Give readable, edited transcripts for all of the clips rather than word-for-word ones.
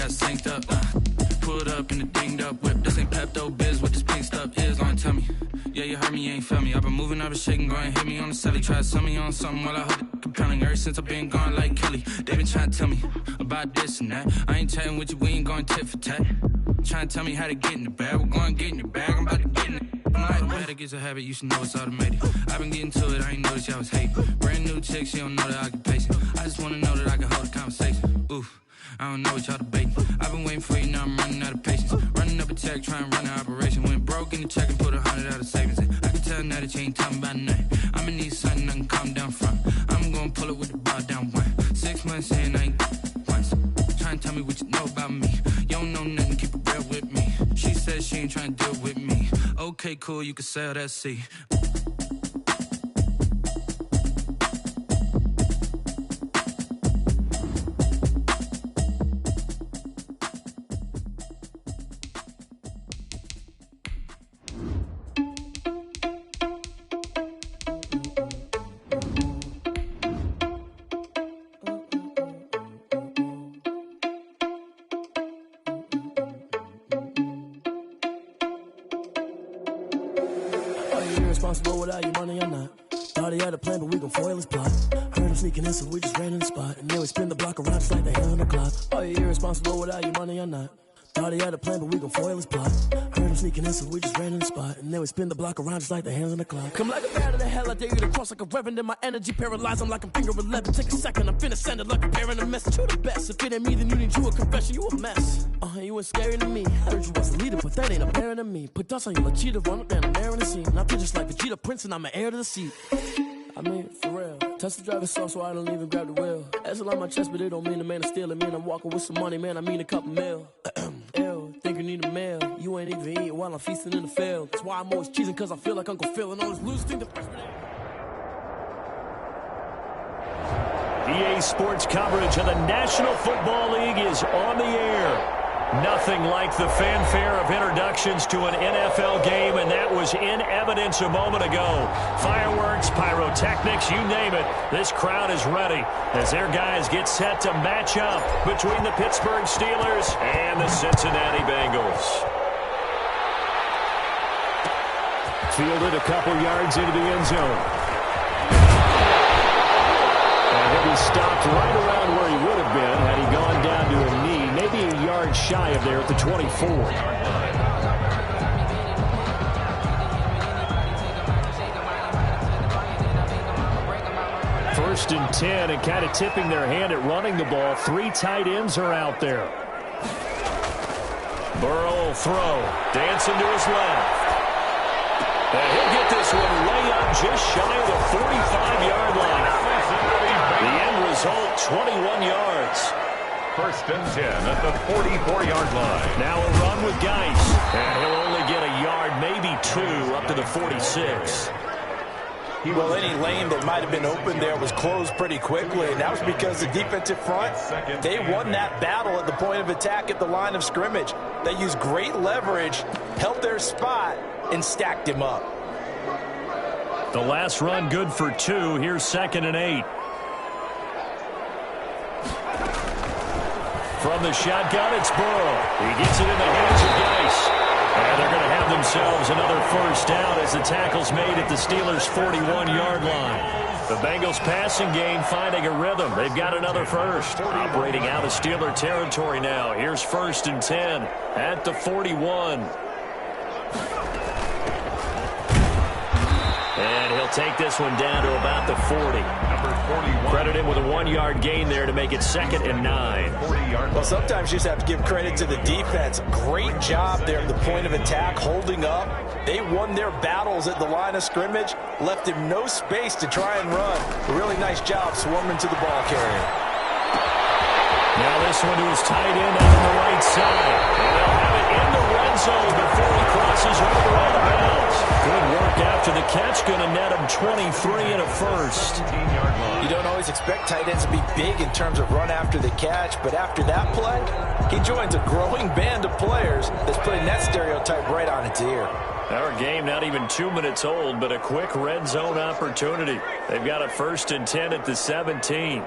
got synced up. Pulled up in the dinged up whip. This ain't Pepto-Biz, what this pink stuff is. Don't tell me. Yeah, you heard me, you ain't felt me. I've been moving, I've been shaking, go and hit me on the celly. Try to sell me on something while I hold it compelling. Ever since I've been gone like Kelly, they been trying to tell me about this and that. I ain't chatting with you, we ain't going tit for tat. Trying to tell me how to get in the bag. We're going to get in the bag, I'm about to get in it. I'm like, that gets a habit, you should know it's automated. I've been getting to it, I ain't noticed y'all was hating. Brand new chick, she don't know the occupation. I just wanna know that I can hold a conversation. Oof, I don't know what y'all debating. I've been waiting for you, now I'm running out of patience. Running up a check, trying to run an operation. Went broke in the check and put 100 out of savings in. I can tell now that you ain't talking about nothing. I'ma need something I can calm down from. I'm gonna pull it with the bar down one. 6 months in, I ain't once. Trying to tell me what you know about me. You don't know nothing, keep it real with me. She said she ain't trying to deal with me. Okay, cool, you can sell that seat. Responsible without your money or not. Thought he had a plan, but we gon' foil his plot. Heard him sneaking in, so we just ran in the spot. And then we spin the block around just like the hand on the clock. Are you irresponsible without your money or not? Thought he had a plan, but we gon' foil his plot. Heard him sneaking in, so we just ran in the spot. And then we spin the block around just like the hands on the clock. Come like a bat of the hell, I dare you to cross like a reverend. In my energy paralyzed, I'm like I'm finger 11. Take a second, I'm finna send it like a parent a message. You the best, if it ain't me, then you need you a confession. You a mess, you ain't scary to me. Heard you was a leader, but that ain't apparent to me. Put dust on you like cheetah, run up down the air in the scene. I feel just like Vegeta Prince and I'm an heir to the seat. I mean, for real. Touch the driver's soft so I don't even grab the wheel. That's a lot on my chest, but it don't mean a man is stealing. Man, I'm walking with some money, man, I mean a couple mil. Ew, think you need a meal. You ain't even eating while I'm feasting in the field. That's why I'm always cheesing, cause I feel like Uncle Phil. And all this loose thing to EA Sports coverage of the National Football League is on the air. Nothing like the fanfare of introductions to an NFL game, and that was in evidence a moment ago. Fireworks, pyrotechnics, you name it. This crowd is ready as their guys get set to match up between the Pittsburgh Steelers and the Cincinnati Bengals. Fielded a couple yards into the end zone. And he'll be stopped right around where he would have been had he gone down to a knee, maybe a yard shy of there at the 24. First and 10, and kind of tipping their hand at running the ball. 3 tight ends are out there. Burrow will throw. Dancing to his left. And he'll get this one way up just shy of the 45-yard line. The end result, 21 yards. First and 10 at the 44-yard line. Now a run with Geis. And he'll only get a yard, maybe 2, up to the 46. Well, any lane that might have been open there was closed pretty quickly, and that was because the defensive front, they won that battle at the point of attack at the line of scrimmage. They used great leverage, held their spot, and stacked him up. The last run good for 2. Here's 2nd and 8. From the shotgun, it's Burrow. He gets it in the hands of Geis. And they're going to have themselves another first down as the tackle's made at the Steelers' 41-yard line. The Bengals passing game finding a rhythm. They've got another first. Operating out of Steeler territory now. Here's 1st and 10 at the 41. And he'll take this one down to about the 40. Credit him with a 1-yard gain there to make it 2nd and 9. Well, sometimes you just have to give credit to the defense. Great job there at the point of attack, holding up. They won their battles at the line of scrimmage, left him no space to try and run. A really nice job swarming to the ball carrier. Now this one to his tight end on the right side. And they'll have it in the red zone before he crosses over out of bounds. Good work after the catch. Going to net him 23 and a first. You don't always expect tight ends to be big in terms of run after the catch, but after that play, he joins a growing band of players that's putting that stereotype right on its ear. Our game not even 2 minutes old, but a quick red zone opportunity. They've got a 1st and 10 at the 17.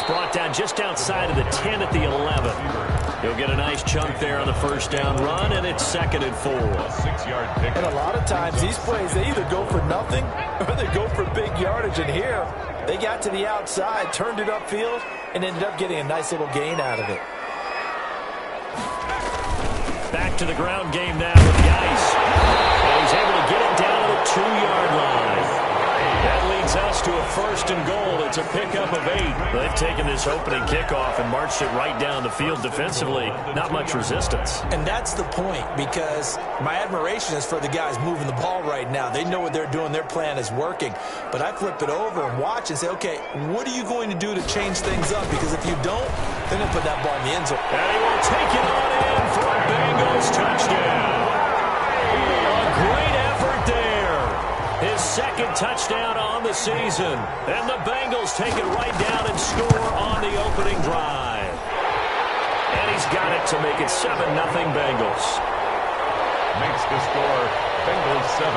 He's brought down just outside of the 10 at the 11. He'll get a nice chunk there on the first down run, and it's 2nd and 4. 6-yard pick. And a lot of times these plays, they either go for nothing or they go for big yardage. And here, they got to the outside, turned it upfield, and ended up getting a nice little gain out of it. Back to the ground game now with the ice. And he's able to get it down to the 2-yard line. That leads us to a 1st and goal. It's a pickup of 8. They've taken this opening kickoff and marched it right down the field defensively. Not much resistance. And that's the point, because my admiration is for the guys moving the ball right now. They know what they're doing. Their plan is working. But I flip it over and watch and say, okay, what are you going to do to change things up? Because if you don't, they're going to put that ball in the end zone. And he will take it on in for a Bengals touchdown. A great effort there. His 2nd touchdown on the season. And the Bengals take it right down and score on the opening drive. And he's got it to make it 7-0 Bengals. Makes the score Bengals 7,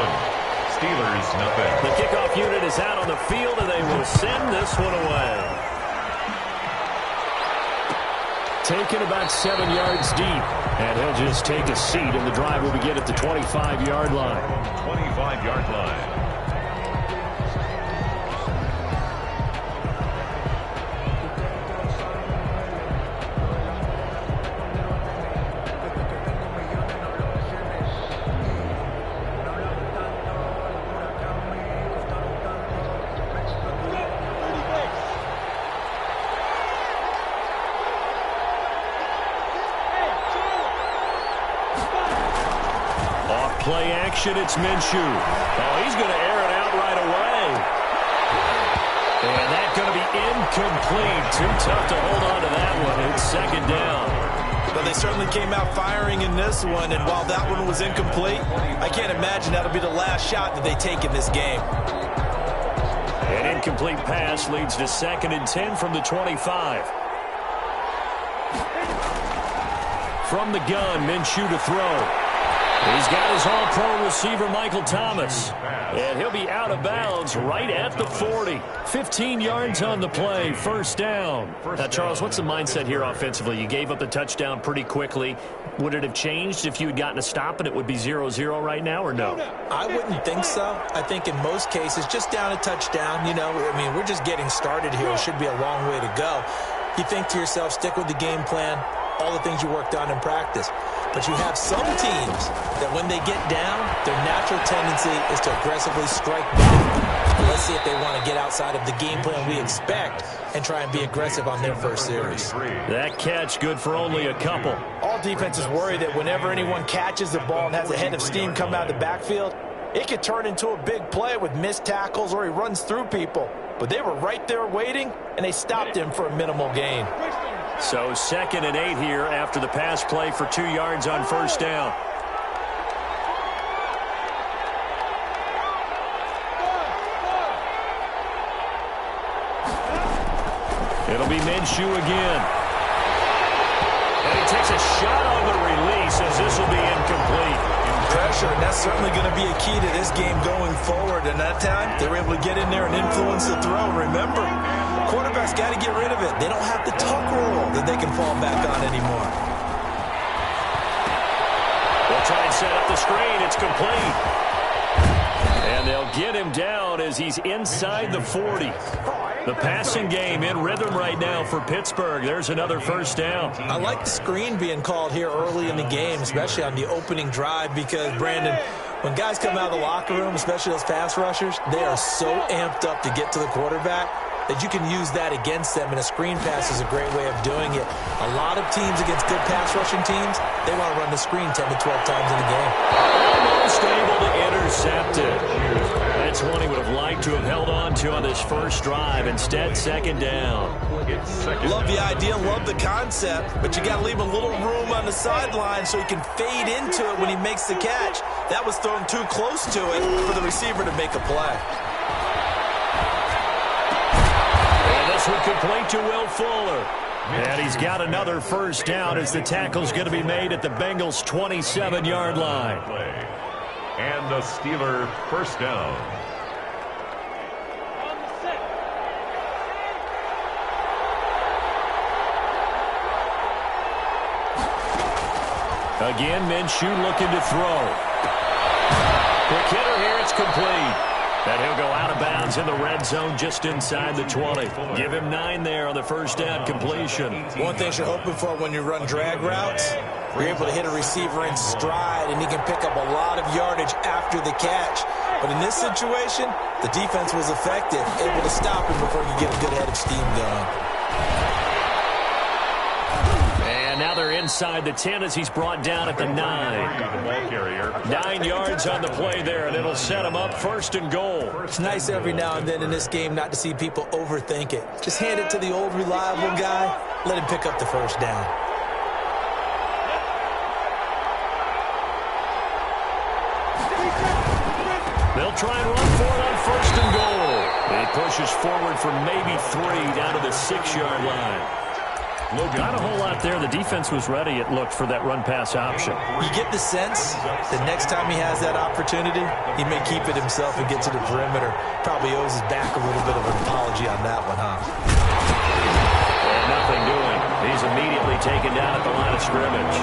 Steelers nothing. The kickoff unit is out on the field, and they will send this one away. Taken about 7 yards deep. And he'll just take a seat, and the drive will begin at the 25-yard line. 25-yard line. Play action, it's Minshew. Oh, he's going to air it out right away. And that's going to be incomplete. Too tough to hold on to that one. It's 2nd down. But they certainly came out firing in this one, and while that one was incomplete, I can't imagine that'll be the last shot that they take in this game. An incomplete pass leads to 2nd and 10 from the 25. From the gun, Minshew to throw. He's got his all-pro receiver, Michael Thomas. And he'll be out of bounds right at the 40. 15 yards on the play, 1st down. Now, Charles, what's the mindset here offensively? You gave up the touchdown pretty quickly. Would it have changed if you had gotten a stop and it would be 0-0 right now, or no? I wouldn't think so. I think in most cases, just down a touchdown, you know, I mean, we're just getting started here. It should be a long way to go. You think to yourself, stick with the game plan, all the things you worked on in practice. But you have some teams that when they get down, their natural tendency is to aggressively strike back. Let's see if they want to get outside of the game plan we expect and try and be aggressive on their first series. That catch good for only a couple. All defenses worry that whenever anyone catches the ball and has a head of steam come out of the backfield, it could turn into a big play with missed tackles or he runs through people. But they were right there waiting, and they stopped him for a minimal gain. So 2nd and 8 here after the pass play for 2 yards on 1st down. It'll be Minshew again. And he takes a shot on the release as this will be incomplete. Pressure, and that's certainly going to be a key to this game going forward. And that time, they were able to get in there and influence the throw. Remember, quarterbacks got to get rid of it. They don't have the tuck rule that they can fall back on anymore. They'll try and set up the screen. It's complete. And they'll get him down as he's inside the 40. The passing game in rhythm right now for Pittsburgh. There's another 1st down. I like the screen being called here early in the game, especially on the opening drive, because, Brandon, when guys come out of the locker room, especially those pass rushers, they are so amped up to get to the quarterback that you can use that against them, and a screen pass is a great way of doing it. A lot of teams against good pass rushing teams, they want to run the screen 10 to 12 times in a game. Almost able to intercept it. That's one he would have liked to have held on to on this first drive. Instead, 2nd down. Love the idea, love the concept, but you got to leave a little room on the sideline so he can fade into it when he makes the catch. That was thrown too close to it for the receiver to make a play. This one complete to Will Fuller. And he's got another 1st down as the tackle's going to be made at the Bengals' 27-yard line. And the Steeler 1st down. Again, Minshew looking to throw. Quick hitter here, it's complete. And he'll go out of bounds in the red zone just inside the 20. Give him 9 there on the first down completion. One thing you're hoping for when you run drag routes, you're able to hit a receiver in stride, and he can pick up a lot of yardage after the catch. But in this situation, the defense was effective, able to stop him before he could get a good head of steam going. And now they're inside the 10 as he's brought down at the 9. 9 yards on the play there, and it'll set him up 1st and goal. It's nice every now and then in this game not to see people overthink it. Just hand it to the old reliable guy, let him pick up the first down. They'll try and run for it on 1st and goal. He pushes forward for maybe 3 down to the 6-yard line. Not a whole lot there. The defense was ready, it looked, for that run-pass option. You get the sense that next time he has that opportunity, he may keep it himself and get to the perimeter. Probably owes his back a little bit of an apology on that one, huh? And nothing doing. He's immediately taken down at the line of scrimmage.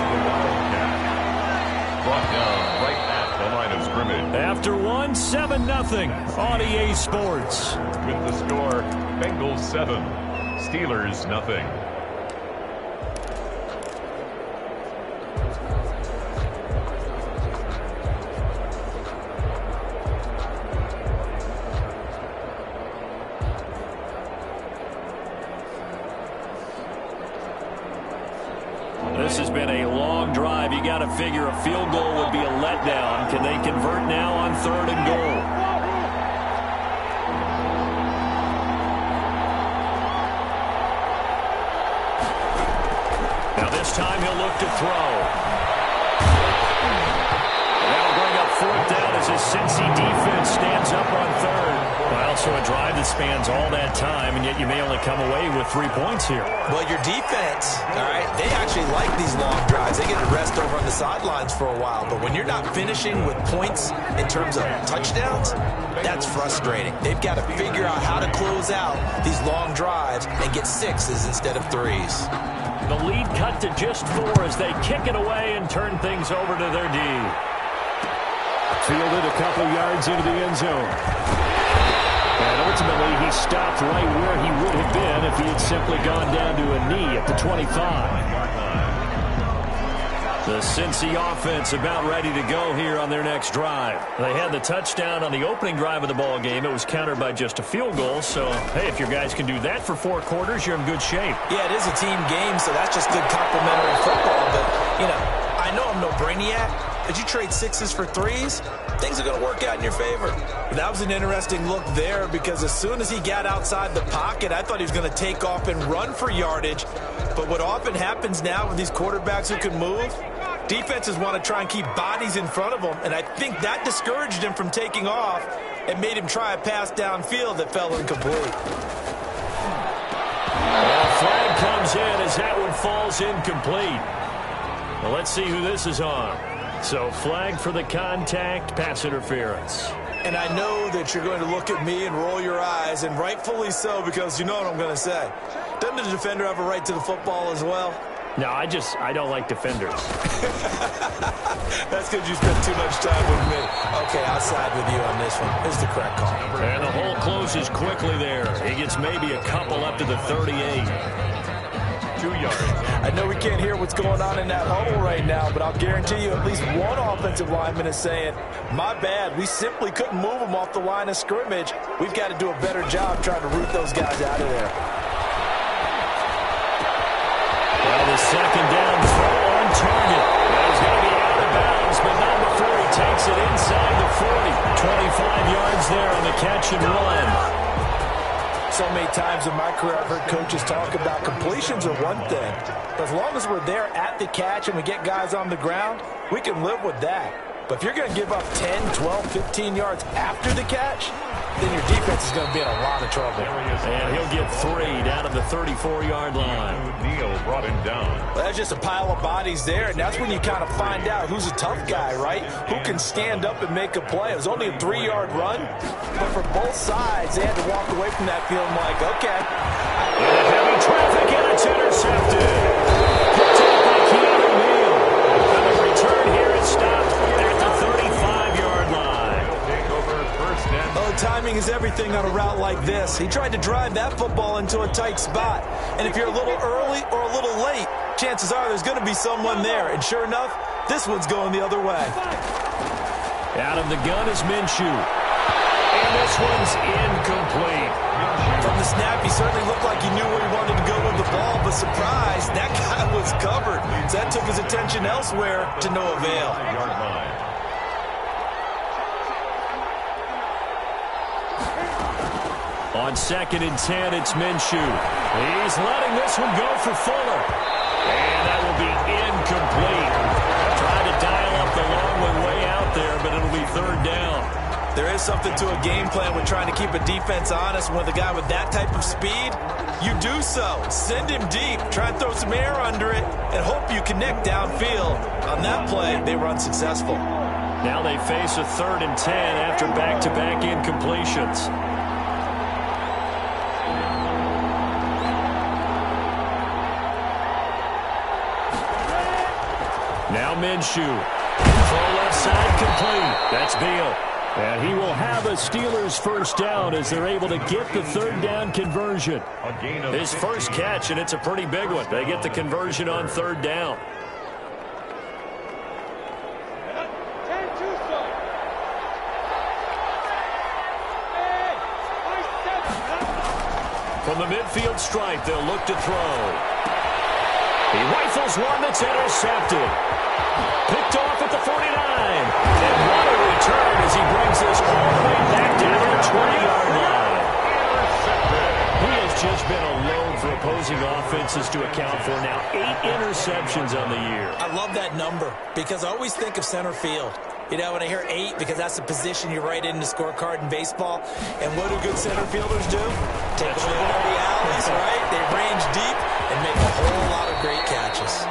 Brought down right at the line of scrimmage. After 1, 7-0 on EA Sports. With the score, Bengals 7, Steelers 0. This has been a long drive. You got to figure a field goal would be a letdown. Can they convert now on 3rd and goal? Now this time he'll look to throw. That'll bring up 4th down as his Cincy defense stands up on 3rd. Well, so a drive that spans all that time, and yet you may only come away with 3 points here. Well, your defense, all right, they actually like these long drives. They get to rest over on the sidelines for a while. But when you're not finishing with points in terms of touchdowns, that's frustrating. They've got to figure out how to close out these long drives and get 6s instead of 3s. The lead cut to just 4 as they kick it away and turn things over to their D. Fielded a couple yards into the end zone. And ultimately, he stopped right where he would have been if he had simply gone down to a knee at the 25. The Cincy offense about ready to go here on their next drive. They had the touchdown on the opening drive of the ball game. It was countered by just a field goal. So, hey, if your guys can do that for 4 quarters, you're in good shape. Yeah, it is a team game, so that's just good complimentary football. But, you know, I know I'm no brainiac, but you trade 6s for 3s, things are going to work out in your favor. But that was an interesting look there because as soon as he got outside the pocket, I thought he was going to take off and run for yardage. But what often happens now with these quarterbacks who can move, defenses want to try and keep bodies in front of them, and I think that discouraged him from taking off and made him try a pass downfield that fell incomplete. Well, flag comes in as that one falls incomplete. Well, let's see who this is on. So, flag for the contact, pass interference. And I know that you're going to look at me and roll your eyes, and rightfully so, because you know what I'm going to say. Doesn't the defender have a right to the football as well? No, I don't like defenders. That's because you spent too much time with me. Okay, I'll side with you on this one. It's the correct call. And the hole closes quickly there. He gets maybe a couple up to the 38. 2 yards. I know we can't hear what's going on in that huddle right now, but I'll guarantee you at least one offensive lineman is saying, my bad, we simply couldn't move them off the line of scrimmage. We've got to do a better job trying to root those guys out of there. Well, the second down throw on target. That is going to be out of bounds, but not before he takes it inside the 40. 25 yards there on the catch and run. So many times in my career I've heard coaches talk about completions are one thing. But as long as we're there at the catch and we get guys on the ground, we can live with that. But if you're going to give up 10, 12, 15 yards after the catch, then your defense is going to be in a lot of trouble. And he'll get 3 down to the 34-yard line. Neal brought him down. Well, that's just a pile of bodies there, and that's when you kind of find out who's a tough guy, right? Who can stand up and make a play. It was only a 3-yard run, but for both sides, they had to walk away from that feeling like, okay. Heavy traffic, and it's intercepted. Picked up by Keanu Neal. And the timing is everything on a route like this. He tried to drive that football into a tight spot. And if you're a little early or a little late, chances are there's going to be someone there. And sure enough, this one's going the other way. Out of the gun is Minshew. And this one's incomplete. From the snap, he certainly looked like he knew where he wanted to go with the ball, but surprise, that guy was covered. So that took his attention elsewhere to no avail. On 2nd and 10, it's Minshew. He's letting this one go for Fuller. And that will be incomplete. Trying to dial up the long one way out there, but it'll be 3rd down. There is something to a game plan with trying to keep a defense honest. With a guy with that type of speed, you do so. Send him deep. Try and throw some air under it and hope you connect downfield. On that play, they were unsuccessful. Now they face a 3rd and 10 after back-to-back incompletions. Now Minshew. Throw left side complete. That's Beal. And he will have a Steelers first down as they're able to get the 3rd down conversion. His first catch, and it's a pretty big one. They get the conversion on 3rd down. From the midfield stripe, they'll look to throw. He rifles one that's intercepted. Picked off at the 49. And what a return as he brings this all the way back down to the 20-yard line. He has just been a load for opposing offenses to account for now. 8 interceptions on the year. I love that number because I always think of center field. You know, when I hear 8, because that's the position you write in the scorecard in baseball. And what do good center fielders do? Take away all the alleys, right? They range deep and make a whole lot of great catches.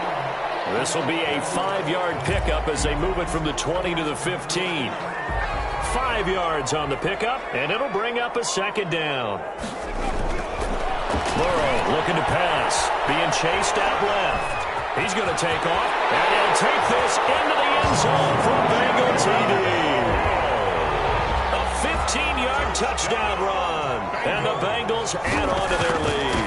This will be a 5-yard pickup as they move it from the 20 to the 15. 5 yards on the pickup, and it'll bring up a 2nd down. Burrow looking to pass, being chased out left. He's going to take off, and he'll take this into the end zone for a Bengal TD. A 15-yard touchdown run, and the Bengals add on to their lead.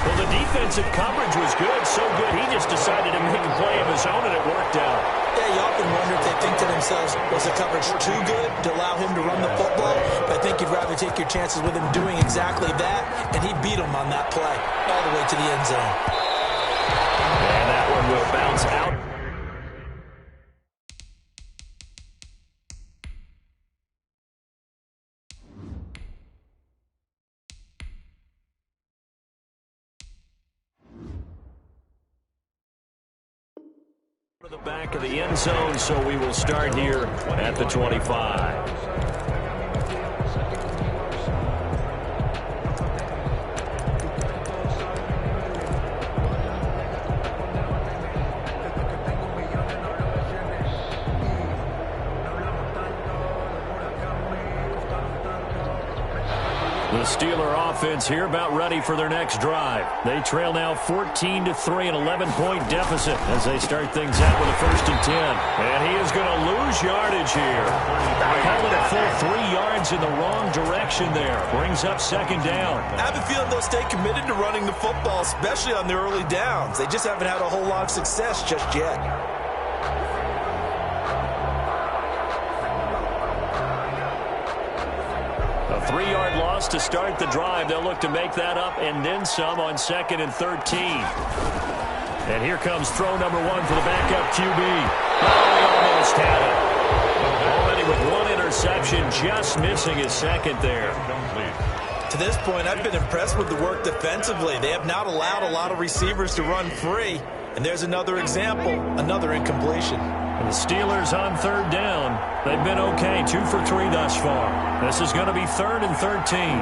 Well, the defensive coverage was good, so good he just decided to make a play of his own, and it worked out. Yeah, you often wonder if they think to themselves, was the coverage too good to allow him to run the football? But I think you'd rather take your chances with him doing exactly that, and he beat him on that play all the way to the end zone. And that one will bounce out. To the back of the end zone, so we will start here at the 25. The Steeler offense here about ready for their next drive. They trail now 14-3, an 11-point deficit as they start things out with a 1st and 10. And he is going to lose yardage here. Call it a full 3 yards in the wrong direction there. Brings up 2nd down. I have a feeling they'll stay committed to running the football, especially on the early downs. They just haven't had a whole lot of success just yet. A 3-yard loss to start the drive. They'll look to make that up and then some on 2nd and 13. And here comes throw number 1 for the backup QB. Oh, he almost had it. Already with 1 interception, just missing his 2nd there. To this point, I've been impressed with the work defensively. They have not allowed a lot of receivers to run free. And there's another example, another incompletion. And the Steelers on 3rd down. They've been okay, 2 for 3 thus far. This is going to be 3rd and 13.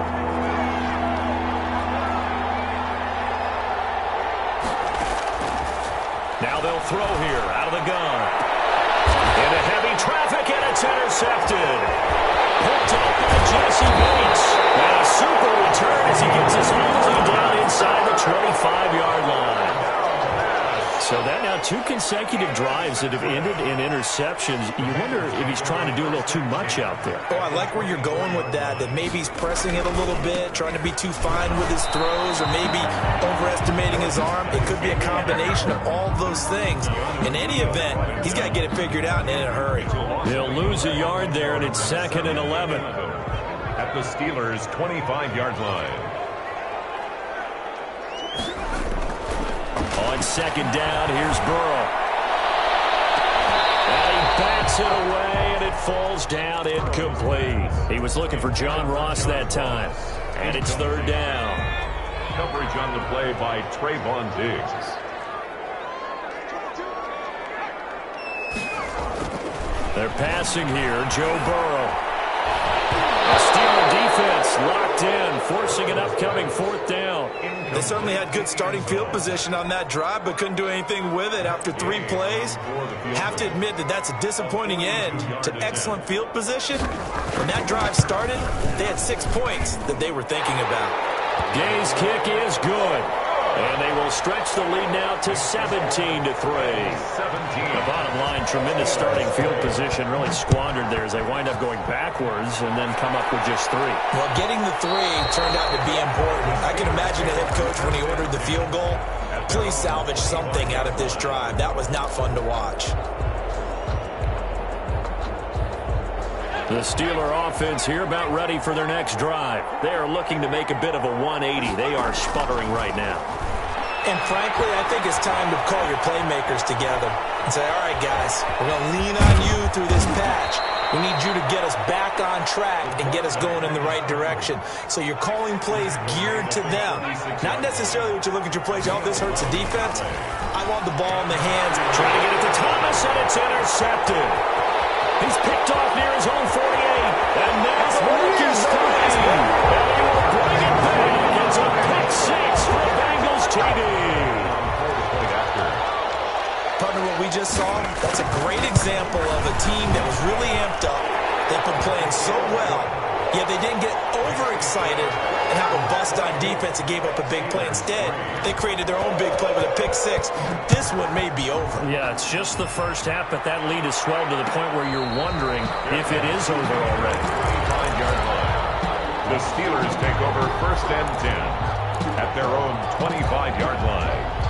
Now they'll throw here out of the gun. Into heavy traffic, and it's intercepted. Picked up by Jesse Bates. And a super return as he gets his all the way down inside the 25-yard line. So that now 2 consecutive drives that have ended in interceptions. You wonder if he's trying to do a little too much out there. Oh, I like where you're going with that maybe he's pressing it a little bit, trying to be too fine with his throws, or maybe overestimating his arm. It could be a combination of all those things. In any event, he's got to get it figured out and in a hurry. They'll lose a yard there, and it's 2nd and 11. At the Steelers' 25-yard line. On 2nd down, here's Burrow. And he bats it away, and it falls down incomplete. He was looking for John Ross that time. And it's 3rd down. Coverage on the play by Trayvon Diggs. They're passing here, Joe Burrow. The Steeler defense locked in, forcing an upcoming 4th down. They certainly had good starting field position on that drive, but couldn't do anything with it after 3 plays. Have to admit that that's a disappointing end to excellent field position. When that drive started, they had 6 points that they were thinking about. Gay's kick is good. And they will stretch the lead now to 17-3. The bottom line, tremendous starting field position, really squandered there as they wind up going backwards and then come up with just 3. Well, getting the 3 turned out to be important. I can imagine the head coach when he ordered the field goal. Please salvage something out of this drive. That was not fun to watch. The Steeler offense here about ready for their next drive. They are looking to make a bit of a 180. They are sputtering right now. And frankly, I think it's time to call your playmakers together and say, all right, guys, we're going to lean on you through this patch. We need you to get us back on track and get us going in the right direction. So you're calling plays geared to them. Not necessarily what you look at your plays, oh, this hurts the defense. I want the ball in the hands. Trying to get it to Thomas, and it's intercepted. He's picked off near his own 48. And now the Rockies through. And he will bring it back. It's a pick 6 for the Bengals TD. Partner, what we just saw, that's a great example of a team that was really amped up. They've been playing so well, yet they didn't get overexcited and have a bust on defense and gave up a big play. Instead, they created their own big play with a pick 6. This one may be over. Yeah, it's just the first half, but that lead has swelled to the point where you're wondering if it is over already. 25-yard line. The Steelers take over 1st and 10 at their own 25-yard line.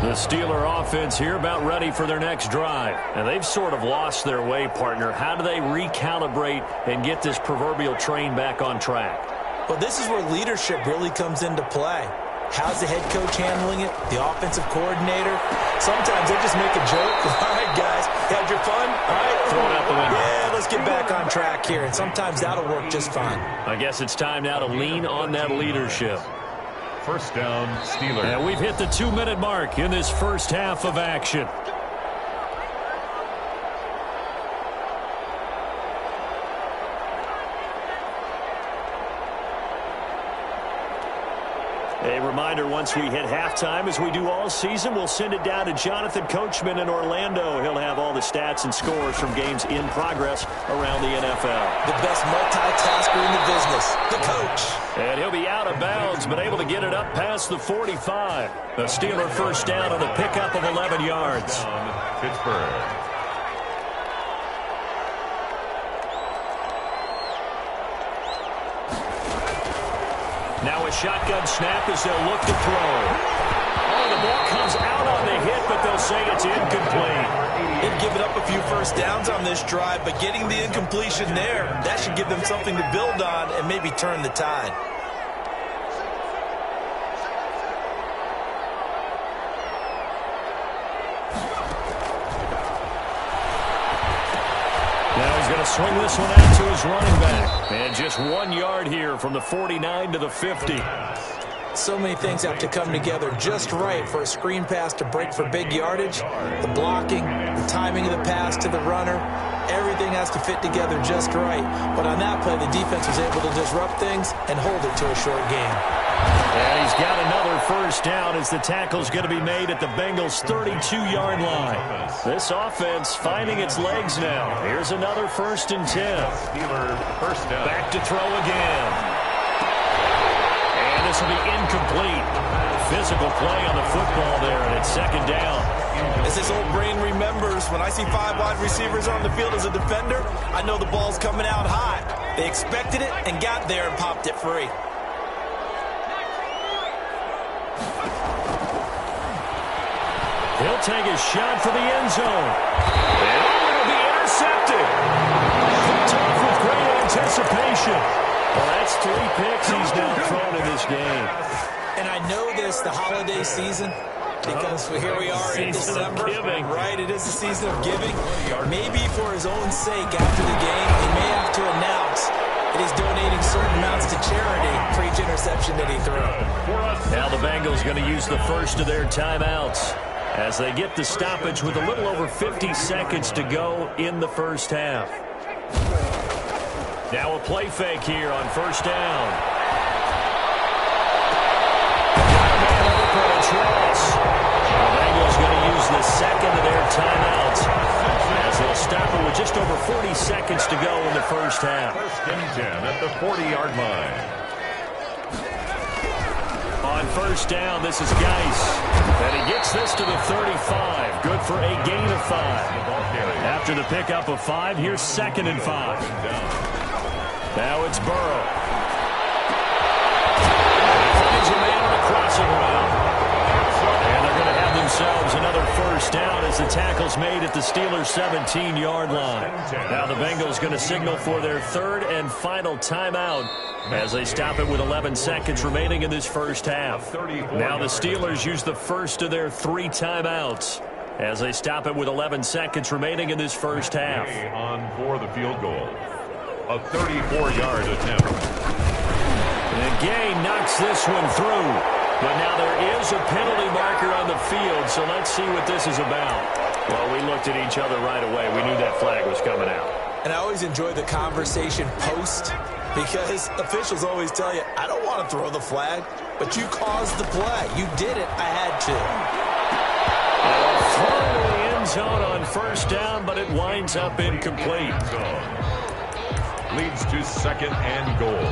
The Steeler offense here about ready for their next drive. And they've sort of lost their way, partner. How do they recalibrate and get this proverbial train back on track? Well, this is where leadership really comes into play. How's the head coach handling it? The offensive coordinator? Sometimes they just make a joke. All right, guys, had your fun? All right, throw it out the window. Yeah, let's get back on track here. And sometimes that'll work just fine. I guess it's time now to lean on that leadership. 1st down, Steelers. And we've hit the 2-minute mark in this first half of action. A reminder, once we hit halftime, as we do all season, we'll send it down to Jonathan Coachman in Orlando. He'll have all the stats and scores from games in progress around the NFL. The best multitasker in the business, the coach. And he'll be out of bounds, but able to get it up past the 45. The Steeler 1st down on a pickup of 11 yards. Pittsburgh. Now a shotgun snap as they'll look to throw. Oh, the ball comes out on the hit, but they'll say it's incomplete. They've given up a few 1st downs on this drive, but getting the incompletion there, that should give them something to build on and maybe turn the tide. Now he's going to swing this one out to his running back. And just 1 yard here from the 49 to the 50. So many things have to come together just right for a screen pass to break for big yardage. The blocking, the timing of the pass to the runner, everything has to fit together just right. But on that play, the defense was able to disrupt things and hold it to a short game. And he's got another 1st down as the tackle's going to be made at the Bengals' 32-yard line. This offense finding its legs now. Here's another 1st and 10. Steelers 1st down. Back to throw again. And this will be incomplete. Physical play on the football there, and it's second down. As this old brain remembers, when I see 5 wide receivers on the field as a defender, I know the ball's coming out high. They expected it and got there and popped it free. He'll take a shot for the end zone. And it'll be intercepted. Picked off with great anticipation. Well, that's 3 picks he's now thrown in this game. And I know this, the holiday season, because here we are in December. Right, it is the season of giving. Maybe for his own sake after the game, he may have to announce that he's donating certain amounts to charity for each interception that he threw. Now the Bengals going to use the first of their timeouts as they get the stoppage with a little over 50 seconds to go in the first half. Now a play fake here on first down. The Bengals going to use the second of their timeouts as they'll stop it with just over 40 seconds to go in the first half. First and 10 at the 40-yard line. On first down, this is Geis. And he gets this to the 35. Good for a gain of 5. After the pickup of 5, here's second and 5. Now it's Burrow. He finds a man on a crossing route. And they're going to have themselves another first down as the tackle's made at the Steelers' 17-yard line. Now the Bengals going to signal for their third and final timeout as they stop it with 11 seconds remaining in this first half. Now the Steelers use the first of their 3 timeouts as they stop it with 11 seconds remaining in this first half. On for the field goal. A 34-yard attempt. And Gay knocks this one through. But now there is a penalty marker on the field, so let's see what this is about. Well, we looked at each other right away. We knew that flag was coming out. And I always enjoy the conversation post because officials always tell you, I don't want to throw the flag, but you caused the play. You did it. I had to. Throw to the end zone on first down, but it winds up incomplete. Leads to second and goal.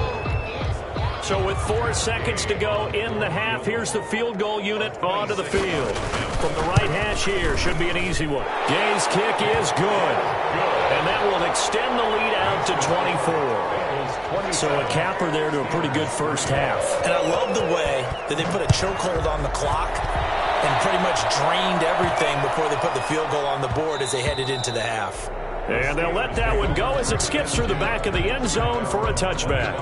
So with 4 seconds to go in the half, here's the field goal unit onto the field. From the right hash here, should be an easy one. Gay's kick is good. And that will extend the lead out to 24. So a capper there to a pretty good first half. And I love the way that they put a chokehold on the clock and pretty much drained everything before they put the field goal on the board as they headed into the half. And they'll let that one go as it skips through the back of the end zone for a touchback.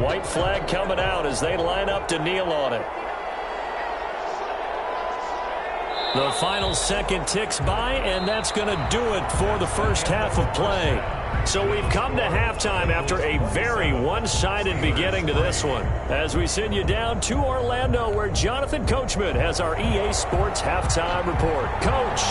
White flag coming out as they line up to kneel on it. The final second ticks by, and that's going to do it for the first half of play. So we've come to halftime after a very one-sided beginning to this one. As we send you down to Orlando, where Jonathan Coachman has our EA Sports halftime report. Coach,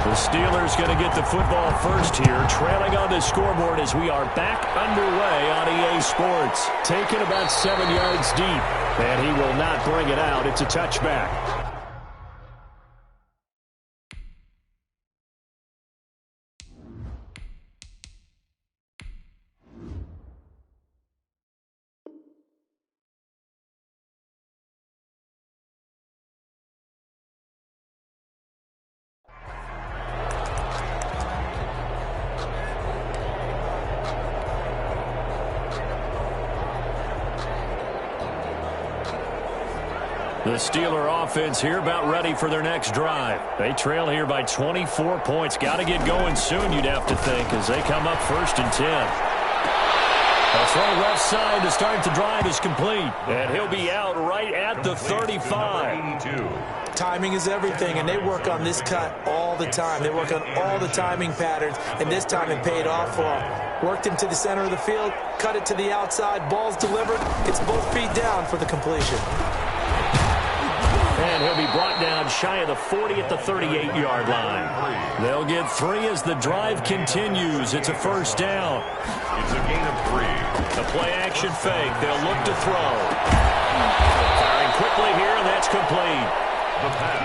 the Steelers going to get the football first here, trailing on the scoreboard as we are back underway on EA Sports. Taken about 7 yards deep, and he will not bring it out. It's a touchback. The Steeler offense here about ready for their next drive. They trail here by 24 points. Got to get going soon, you'd have to think, as they come up first and 10. A throw left side to start the drive is complete. And he'll be out right at the 35. Timing is everything, and they work on this cut all the time. They work on all the timing patterns, and this time it paid off for them. Worked him to the center of the field, cut it to the outside, ball's delivered. It's both feet down for the completion. And he'll be brought down shy of the 40 at the 38-yard line. They'll get 3 as the drive continues. It's a first down. It's a gain of 3. The play-action fake. They'll look to throw. Firing quickly here, and that's complete.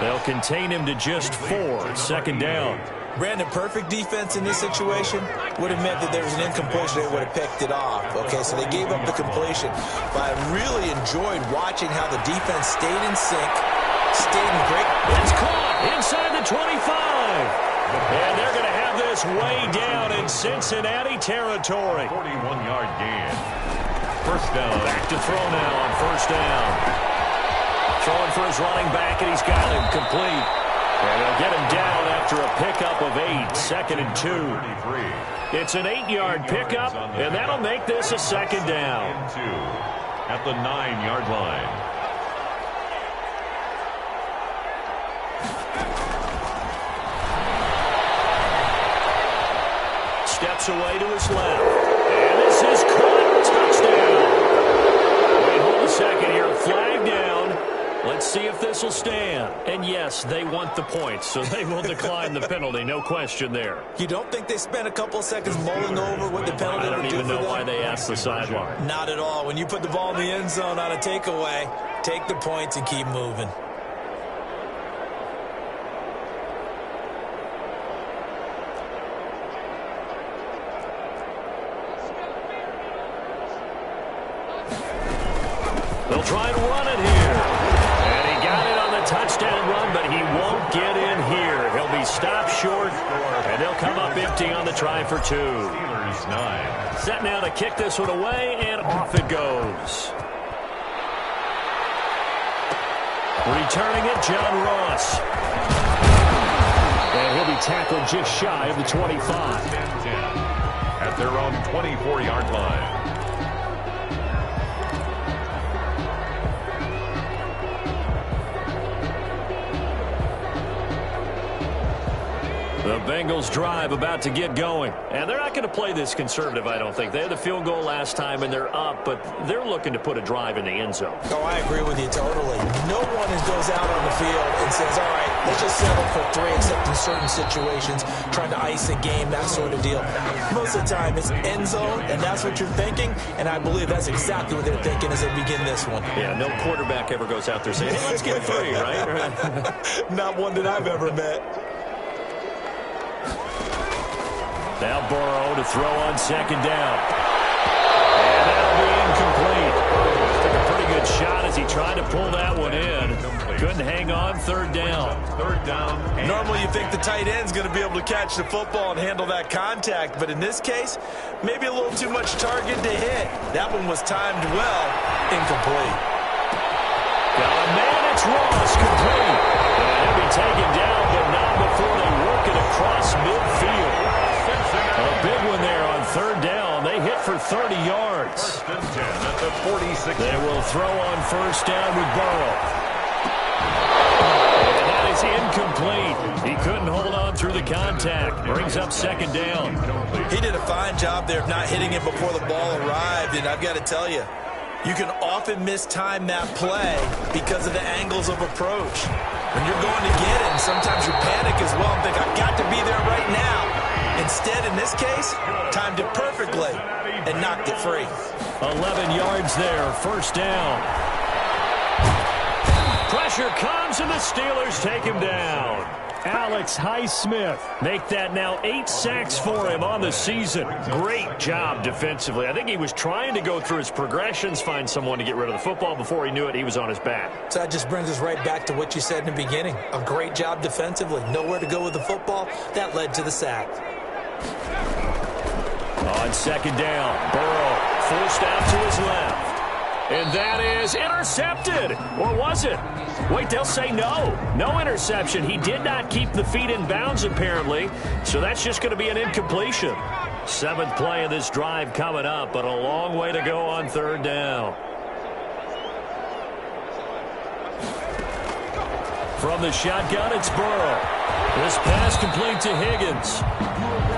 They'll contain him to just 4. Second down. Brandon, perfect defense in this situation would have meant that there was an incompletion. They would have picked it off. Okay, so they gave up the completion. But I really enjoyed watching how the defense stayed in sync, stayed in great. It's caught inside the 25. And they're going to have this way down in Cincinnati territory. 41-yard gain. First down. Back to throw now on first down. Throwing for his running back, and he's got him complete. And they'll get him down after a pickup of 8, 2nd and 2. It's an 8-yard pickup, and that'll make this a second down. At the 9-yard line. Steps away to his left. And this is caught. Touchdown. Wait, hold a second here. Flag down. Let's see if this will stand. And yes, they want the points, so they will decline the penalty. No question there. You don't think they spent a couple of seconds mulling over what the penalty would do? I don't even know why they asked the sideline. Not at all. When you put the ball in the end zone on a takeaway, take the points and keep moving. They'll try and run it here. And he got it on the touchdown run, but he won't get in here. He'll be stopped short, and they'll come up empty on the try for 2. Steelers 9. Set now to kick this one away, and off it goes. Returning it, John Ross. And he'll be tackled just shy of the 25. 10-10 at their own 24-yard line. The Bengals drive about to get going. And they're not going to play this conservative, I don't think. They had the field goal last time, and they're up, but they're looking to put a drive in the end zone. Oh, I agree with you totally. No one goes out on the field and says, all right, let's just settle for 3, except in certain situations, trying to ice a game, that sort of deal. Most of the time, it's end zone, and that's what you're thinking, and I believe that's exactly what they're thinking as they begin this one. Yeah, no quarterback ever goes out there saying, hey, let's get 3, right? Not one that I've ever met. Now Burrow to throw on second down. And that'll be incomplete. Took a pretty good shot as he tried to pull that one in. Couldn't hang on, third down. Normally you think the tight end's going to be able to catch the football and handle that contact, but in this case, maybe a little too much target to hit. That one was timed well, incomplete. Got a man, it's Ross, complete. And he'll be taken down, but not before they work it across midfield. A big one there on third down. They hit for 30 yards. First and 10 at the 46. They will throw on first down with Burrow. And that is incomplete. He couldn't hold on through the contact. Brings up second down. He did a fine job there of not hitting it before the ball arrived, and I've got to tell you, you can often mistime that play because of the angles of approach. When you're going to get it, and sometimes you panic as well and think, I've got to be there right now. Instead, in this case, timed it perfectly and knocked it free. 11 yards there, first down. Pressure comes, and the Steelers take him down. Alex Highsmith make that now 8 sacks for him on the season. Great job defensively. I think he was trying to go through his progressions, find someone to get rid of the football. Before he knew it, he was on his back. So that just brings us right back to what you said in the beginning. A great job defensively. Nowhere to go with the football. That led to the sack. On second down, Burrow forced out to his left. And that is intercepted. Or was it? Wait, they'll say no. No interception. He did not keep the feet in bounds, apparently. So that's just going to be an incompletion. 7th play of this drive coming up, but a long way to go on third down. From the shotgun, it's Burrow. This pass complete to Higgins.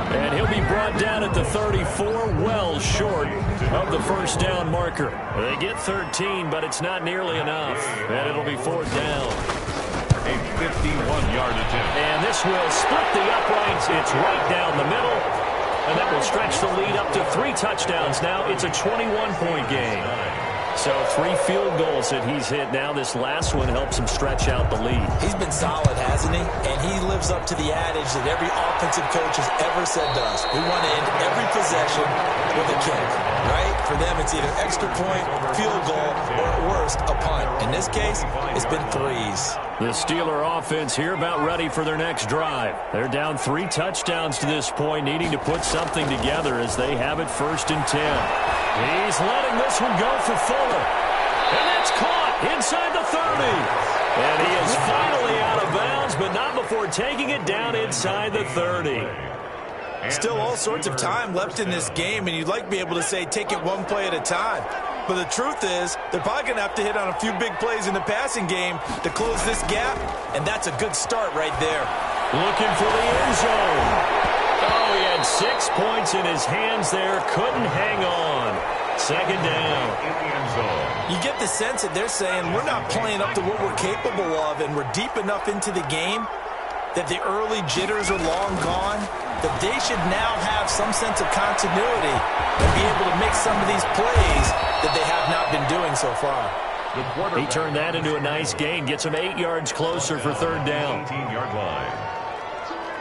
And he'll be brought down at the 34, well short of the first down marker. They get 13, but it's not nearly enough. And it'll be fourth down. A 51-yard attempt. And this will split the uprights. It's right down the middle. And that will stretch the lead up to 3 touchdowns now. It's a 21-point game. So 3 field goals that he's hit now. This last one helps him stretch out the lead. He's been solid, hasn't he? And he lives up to the adage that every offensive coach has ever said to us. We want to end every possession with a kick, right? For them, it's either extra point, field goal, or at worst, a punt. In this case, it's been threes. The Steeler offense here about ready for their next drive. They're down 3 touchdowns to this point, needing to put something together as they have it 1st and 10. He's letting this one go for Fuller. And that's caught inside the 30. And he is finally out of bounds, but not before taking it down inside the 30. Still all sorts of time left in this game, and you'd like to be able to say take it one play at a time. But the truth is, they're probably going to have to hit on a few big plays in the passing game to close this gap, and that's a good start right there. Looking for the end zone. Oh, he had 6 points in his hands there. Couldn't hang on. 2nd down. You get the sense that they're saying we're not playing up to what we're capable of, and we're deep enough into the game that the early jitters are long gone, that they should now have some sense of continuity and be able to make some of these plays that they have not been doing so far. He turned that into a nice gain, gets him 8 yards closer for 3rd down. 18-yard line.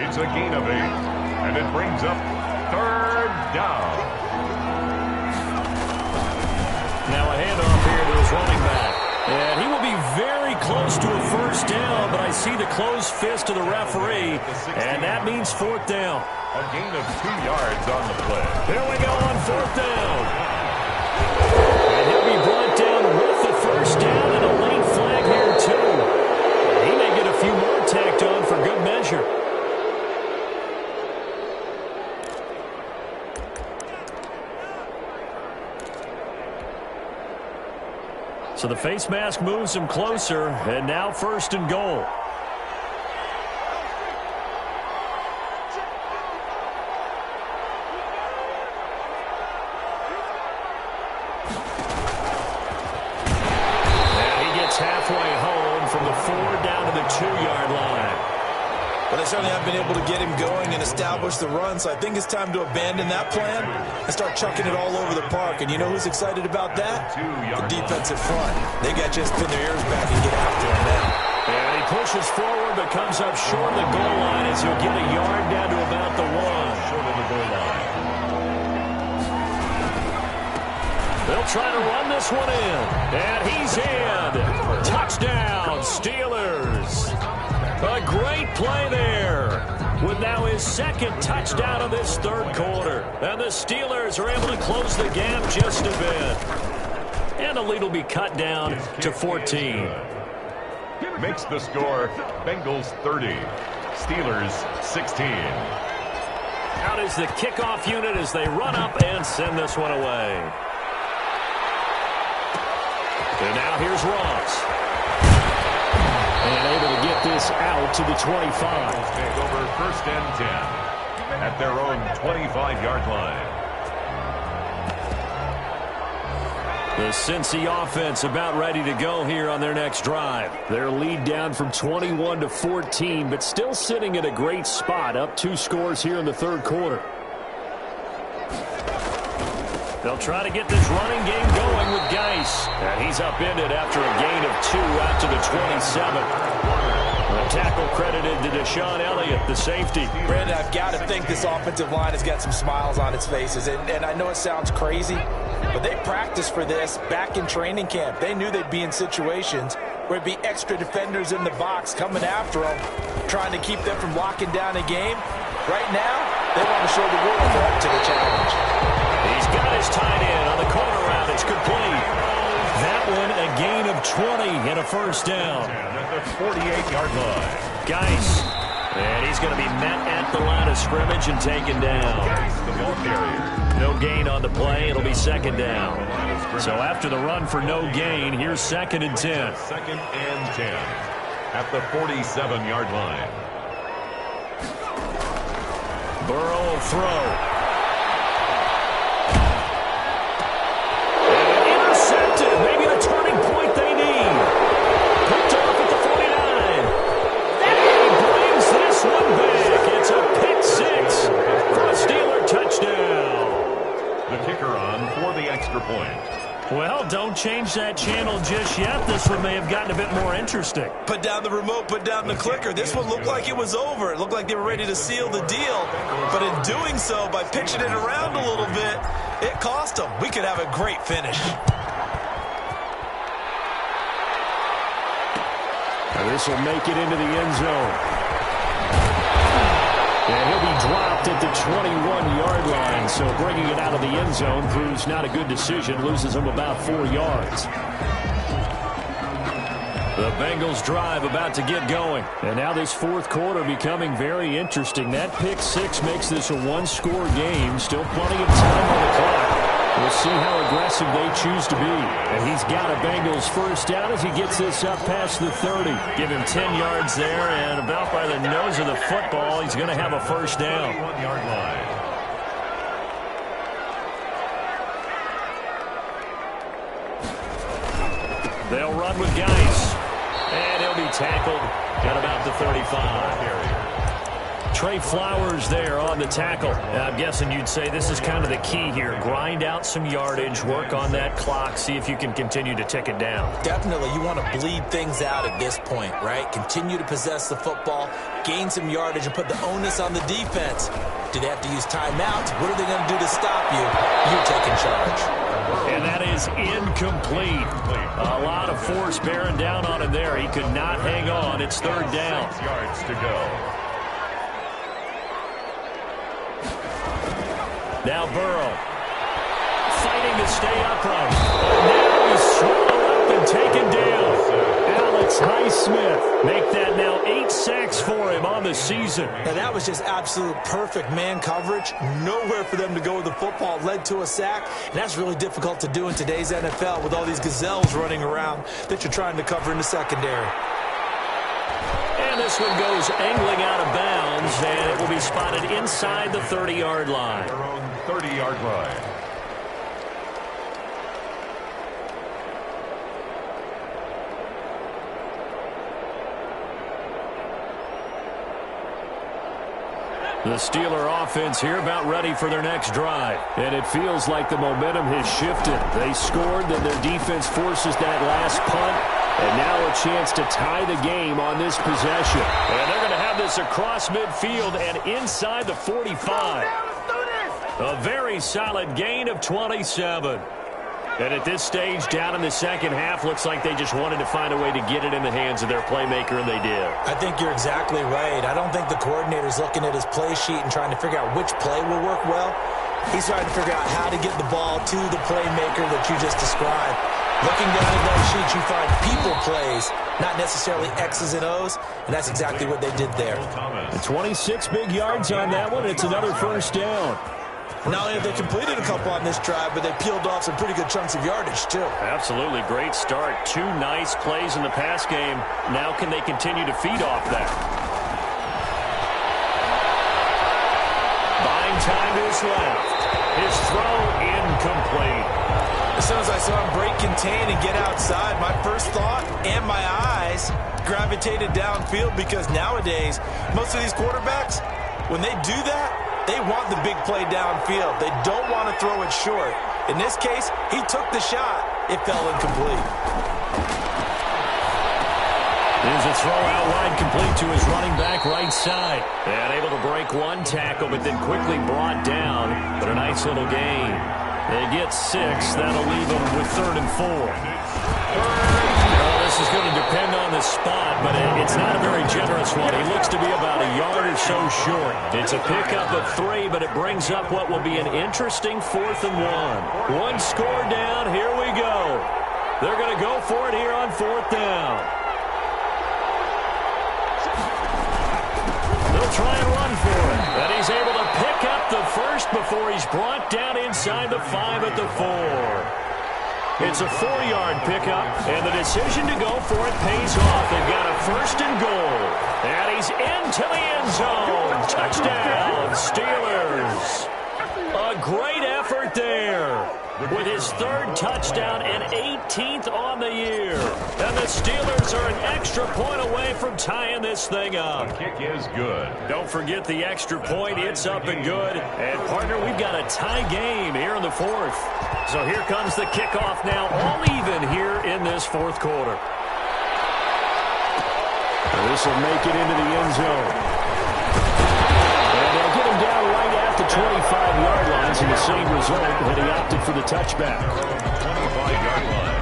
It's a gain of 8, and it brings up 3rd down. Now a handoff here to his running back. And he will be very close to a 1st down, but I see the closed fist of the referee, and that means 4th down. A gain of 2 yards on the play. Here we go on 4th down. And he'll be brought down with the 1st down and a late flag here, too. He may get a few more tacked on for good measure. So the face mask moves him closer, and now 1st and goal. And he gets halfway home from the 4 down to the 2-yard line. But they certainly haven't been able to get him going and establish the run, so I think it's time to abandon that plan and start chucking it all over the park. And you know who's excited about that? The defensive front. They got to just pin their ears back and get after him now. And he pushes forward but comes up short of the goal line as he'll get a yard down to about the 1. Short of the goal line. They'll try to run this one in. And he's in. Touchdown, Steelers. A great play there with now his 2nd touchdown of this 3rd quarter. And the Steelers are able to close the gap just a bit. And the lead will be cut down to 14. Makes the score Bengals 30, Steelers 16. Out is the kickoff unit as they run up and send this one away. And now here's Ross. And able to get this out to the 25. Take over 1st and 10 at their own 25-yard line. The Cincy offense about ready to go here on their next drive. Their lead down from 21 to 14, but still sitting at a great spot, up 2 scores here in the 3rd quarter. They'll try to get this running game going with Geis. And he's upended after a gain of 2 out to the 27. A tackle credited to Deshaun Elliott, the safety. Brandon, I've got to think this offensive line has got some smiles on its faces. And I know it sounds crazy, but they practiced for this back in training camp. They knew they'd be in situations where it'd be extra defenders in the box coming after them, trying to keep them from locking down a game. Right now, they want to show the world they're up to the challenge. He's got his tight end on the corner route. It's complete. That one a gain of 20 and a 1st down. At the 48-yard line. Geis. And he's going to be met at the line of scrimmage and taken down. The ball carrier. No gain on the play. It'll be 2nd down. So after the run for no gain, here's 2nd and 10. 2nd and 10 at the 47-yard line. Burrow will throw. Maybe the turning point they need. Picked off at the 49. And he brings this one back. It's a pick 6 for a Steeler touchdown. The kicker on for the extra point. Well, Well, don't change that channel just yet. This one may have gotten a bit more interesting. Put down the remote, put down the clicker. This one looked like it was over. It looked like they were ready to seal the deal. But in doing so, by pitching it around a little bit, it cost them. We could have a great finish. And this will make it into the end zone. And he'll be dropped at the 21-yard line, so bringing it out of the end zone proves not a good decision, loses him about 4 yards. The Bengals drive about to get going. And now this fourth quarter becoming very interesting. That pick six makes this a one-score game. Still plenty of time on the clock. We'll see how aggressive they choose to be. And he's got a Bengals first down as he gets this up past the 30. Give him 10 yards there, and about by the nose of the football, he's going to have a first down. 1-yard line. They'll run with Geis. And he'll be tackled at about the 35. Trey Flowers there on the tackle. I'm guessing you'd say this is kind of the key here. Grind out some yardage, work on that clock, see if you can continue to tick it down. Definitely, you want to bleed things out at this point, right? Continue to possess the football, gain some yardage, and put the onus on the defense. Do they have to use timeouts? What are they going to do to stop you? You're taking charge. And that is incomplete. A lot of force bearing down on him there. He could not hang on. It's third down. 6 yards to go. Now Burrow fighting to stay upright. Now he's swallowed up and taken down. Alex Highsmith make that now 8 sacks for him on the season. Now that was just absolute perfect man coverage. Nowhere for them to go with the football. Led to a sack. And that's really difficult to do in today's NFL with all these gazelles running around that you're trying to cover in the secondary. And this one goes angling out of bounds, and it will be spotted inside the 30-yard line. Their own 30-yard line. The Steeler offense here about ready for their next drive. And it feels like the momentum has shifted. They scored, then their defense forces that last punt. And now a chance to tie the game on this possession. And they're going to have this across midfield and inside the 45. A very solid gain of 27. And at this stage, down in the second half, looks like they just wanted to find a way to get it in the hands of their playmaker, and they did. I think you're exactly right. I don't think the coordinator's looking at his play sheet and trying to figure out which play will work well. He's trying to figure out how to get the ball to the playmaker that you just described. Looking down at that sheet, you find people plays, not necessarily X's and O's, and that's exactly what they did there. And 26 big yards on that one. It's another first down. Not only have they completed a couple on this drive, but they peeled off some pretty good chunks of yardage, too. Absolutely. Great start. 2 nice plays in the pass game. Now can they continue to feed off that? Buying time is left. His throw incomplete. As soon as I saw him break contain and get outside, my first thought and my eyes gravitated downfield, because nowadays, most of these quarterbacks, when they do that, they want the big play downfield. They don't want to throw it short. In this case, he took the shot. It fell incomplete. There's a throw out wide, complete to his running back right side. And able to break one tackle, but then quickly brought down. But a nice little gain. They get 6. That'll leave them with 3rd and 4. This is going to depend on the spot, but it's not a very generous one. He looks to be about a yard or so short. It's a pickup of 3, but it brings up what will be an interesting 4th and 1. One score down. Here we go. They're going to go for it here on 4th down. They'll try and run for it. And he's able to pick up the first before he's brought down inside the 5 at the 4. It's a 4-yard pickup, and the decision to go for it pays off. They've got a 1st and goal. And he's into the end zone. Touchdown, Steelers. A great effort there. with his third touchdown and 18th on the year. And the Steelers are an extra point away from tying this thing up. The kick is good. Don't forget the extra point. It's up and good. And, partner, we've got a tie game here in the fourth. So here comes the kickoff now, all even here in this fourth quarter. This will make it into the end zone. And they'll get him down right at the 25-yard lines, and the same result when he opted for the touchback. 25-yard line.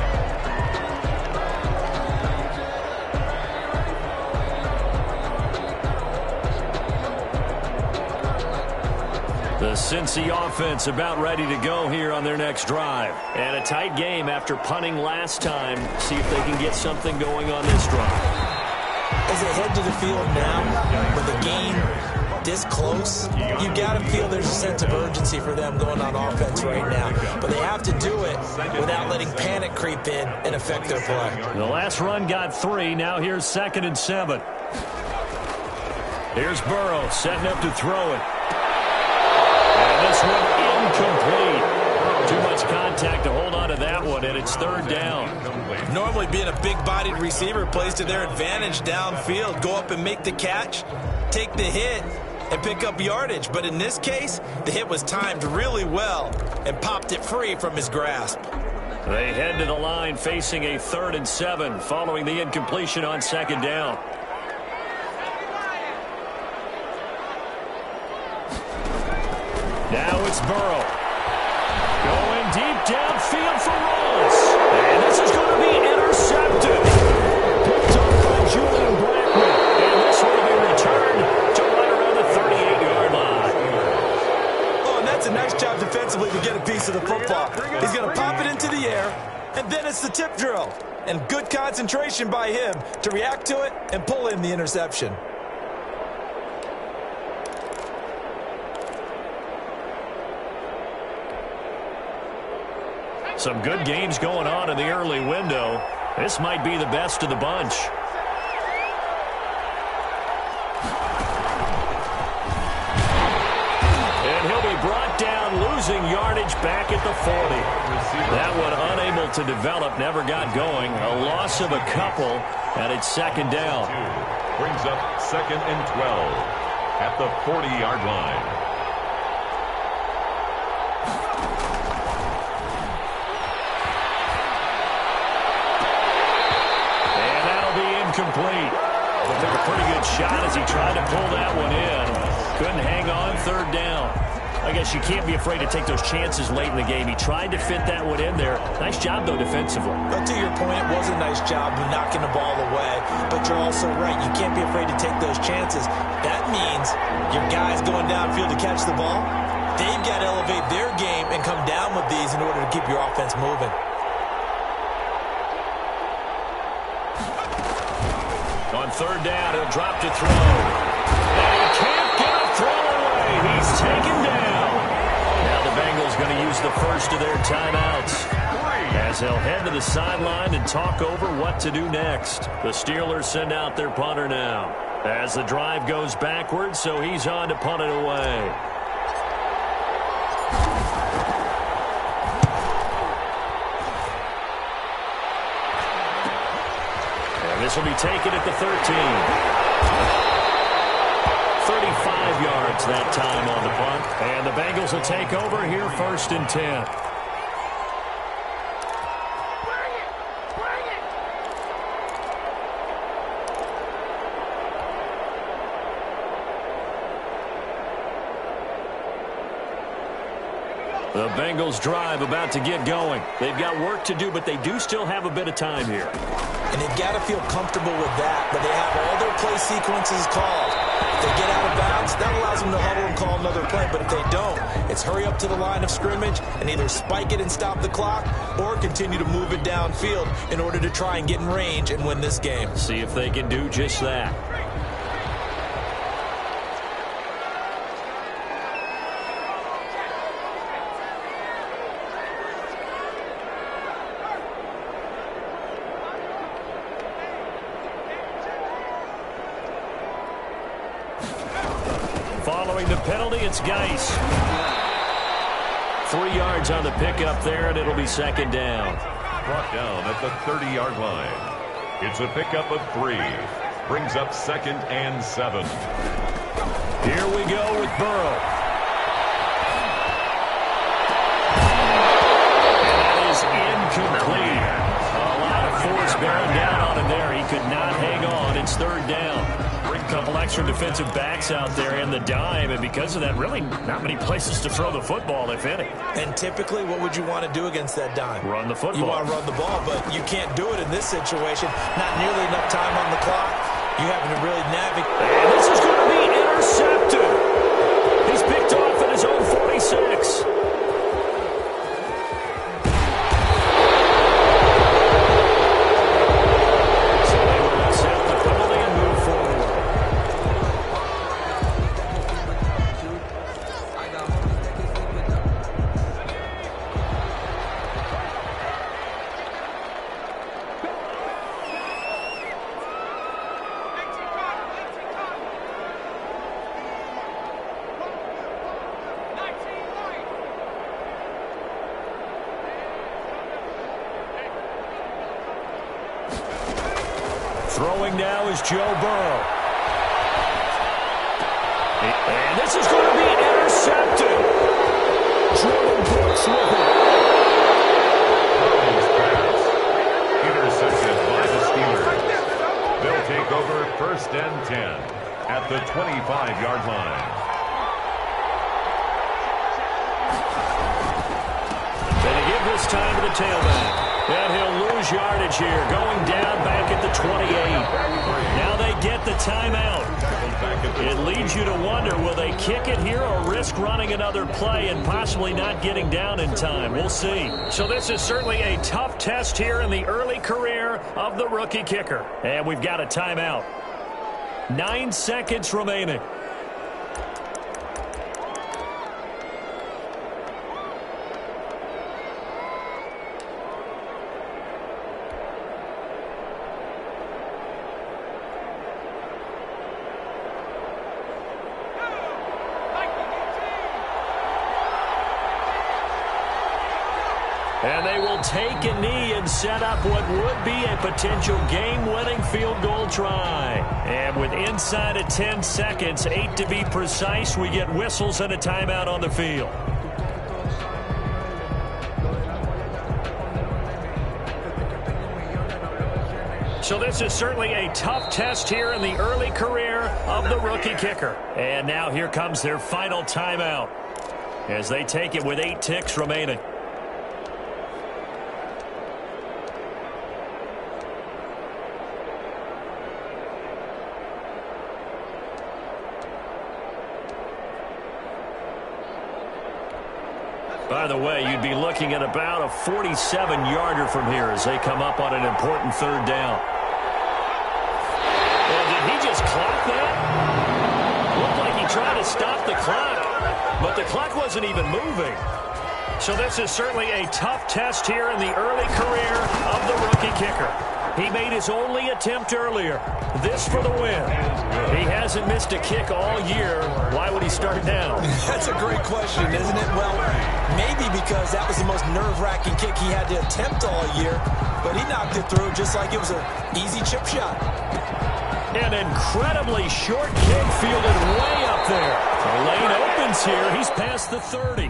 The Cincy offense about ready to go here on their next drive. And a tight game after punting last time. See if they can get something going on this drive. As they head to the field now, with the game this close, you got to feel there's a sense of urgency for them going on offense right now. But they have to do it without letting panic creep in and affect their play. The last run got 3. Now here's 2nd and 7. Here's Burrow setting up to throw it. And this one incomplete. Too much contact to hold on to that one, and it's 3rd down. Normally being a big-bodied receiver plays to their advantage downfield. Go up and make the catch, take the hit, and pick up yardage. But in this case, the hit was timed really well and popped it free from his grasp. They head to the line facing a 3rd and 7 following the incompletion on 2nd down. Now it's Burrow. Going deep downfield for Ross. And this is going to be intercepted. Picked up by Julian Blackman. And this will be returned to right around the 38-yard line. Oh, and that's a nice job defensively to get a piece of the football. He's going to pop it into the air, and then it's the tip drill. And good concentration by him to react to it and pull in the interception. Some good games going on in the early window. This might be the best of the bunch. And he'll be brought down, losing yardage back at the 40. That one unable to develop, never got going. A loss of a couple, and it's 2nd down. Brings up 2nd and 12 at the 40-yard line. Complete. But took a pretty good shot as he tried to pull that one in. Couldn't hang on 3rd down. I guess you can't be afraid to take those chances late in the game. He tried to fit that one in there. Nice job, though, defensively. But to your point, it was a nice job of knocking the ball away. But you're also right. You can't be afraid to take those chances. That means your guys going downfield to catch the ball, they've got to elevate their game and come down with these in order to keep your offense moving. On 3rd down, he'll drop to throw. And he can't get a throw away. He's taken down. Now the Bengals going to use the first of their timeouts as they'll head to the sideline and talk over what to do next. The Steelers send out their punter now as the drive goes backwards, so he's on to punt it away. This will be taken at the 13. 35 yards that time on the punt. And the Bengals will take over here 1st and 10. The Bengals drive about to get going. They've got work to do, but they do still have a bit of time here. And they've got to feel comfortable with that, but they have all their play sequences called. If they get out of bounds, that allows them to huddle and call another play. But if they don't, it's hurry up to the line of scrimmage and either spike it and stop the clock or continue to move it downfield in order to try and get in range and win this game. See if they can do just that. Following the penalty, it's Geis. 3 yards on the pickup there, and it'll be second down. Brought down at the 30-yard line. It's a pickup of 3. Brings up 2nd and 7. Here we go with Burrow. And that is incomplete. A lot of force bearing down on him there. He could not hang on. It's 3rd down. A couple extra defensive backs out there in the dime, and because of that, really not many places to throw the football, if any. And typically, what would you want to do against that dime? Run the football. You want to run the ball, but you can't do it in this situation. Not nearly enough time on the clock. You having to really navigate. And this is going to be intercepted. He's picked off at his own 46. Throwing now is Joe Burrow. And this is going to be intercepted. Jordan Brooks with it. Intercepted by the Steelers. They'll take over 1st and 10 at the 25-yard line. They give this time to the tailback. And he'll lose yardage here, going down back at the 28. Now they get the timeout. It leads you to wonder, will they kick it here or risk running another play and possibly not getting down in time? We'll see. So this is certainly a tough test here in the early career of the rookie kicker. And we've got a timeout. 9 seconds remaining. And they will take a knee and set up what would be a potential game-winning field goal try. And with inside of 10 seconds, 8 to be precise, we get whistles and a timeout on the field. So this is certainly a tough test here in the early career of the rookie kicker. And now here comes their final timeout as they take it with 8 ticks remaining. By the way, you'd be looking at about a 47-yarder from here as they come up on an important 3rd down. And did he just clock that? Looked like he tried to stop the clock, but the clock wasn't even moving. So this is certainly a tough test here in the early career of the rookie kicker. He made his only attempt earlier. This for the win. He hasn't missed a kick all year. Why would he start now? That's a great question, isn't it? Well, maybe because that was the most nerve-wracking kick he had to attempt all year, but he knocked it through just like it was an easy chip shot. An incredibly short kick fielded way up there. The lane opens here. He's past the 30.